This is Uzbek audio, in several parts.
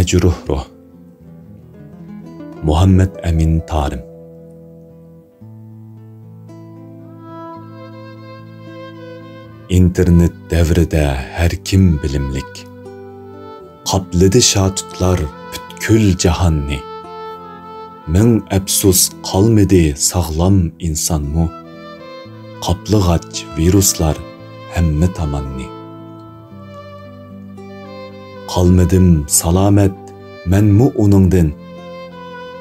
Mecruh Ruh. Muhammed Emin Tarim. İnternet devrede her kim bilimlik. Qaplidi şatutlar bütkül cahanni. Min efsus qalmidi sağlam insan mu? Qaplığaç viruslar hemme tamanni. Qalmadim salamet men mu uningdin.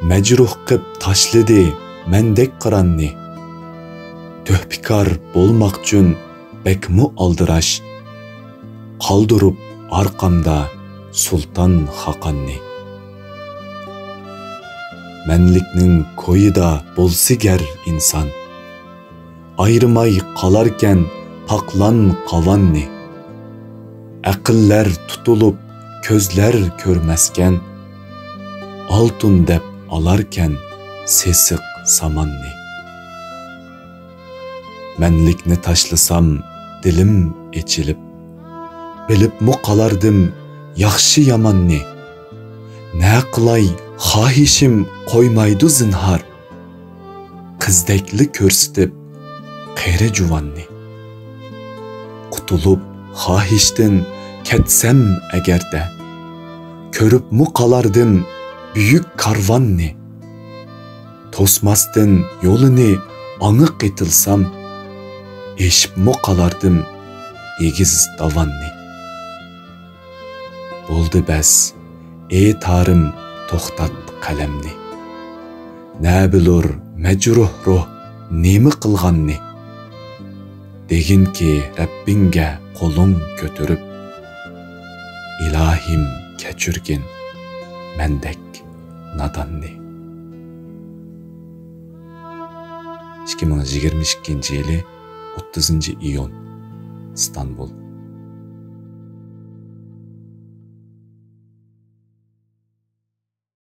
Mecruh qib tashlidi mendek qiranni. Töhpikar bolmaq uchun bekmu aldirash. Qoldirib arqamda sultan haqanni. Menlikning koyida bolsi ger insan. Ayrımay qalarken paqlan qavanni. Aqillar tutulup közler körmesken. Altun dep alarken sesiq samanni. Menlikni taşlasam dilim içilip. Bilip mu qalardim yaxshi yamanni. Ne qilay xahişim qoymaydu zinhar. Qizdekli ko'rsatib qeri juvanni. Qutulup xahiştin ketsem egerde. Körüp mu qalardim büyük karvanni. Tosmasdin yolini anıq etilsam. Eşip mu qalardim egiz davanni. Boldu bəs, ey tarım toxtat qalemni. Ne bilur mecruh ruh nemi qılğanni. Degin ki Rabbinge qolun götürüp. İlahim keçürgin mendek nadanni. 2022 yılı 30 iyun İstanbul.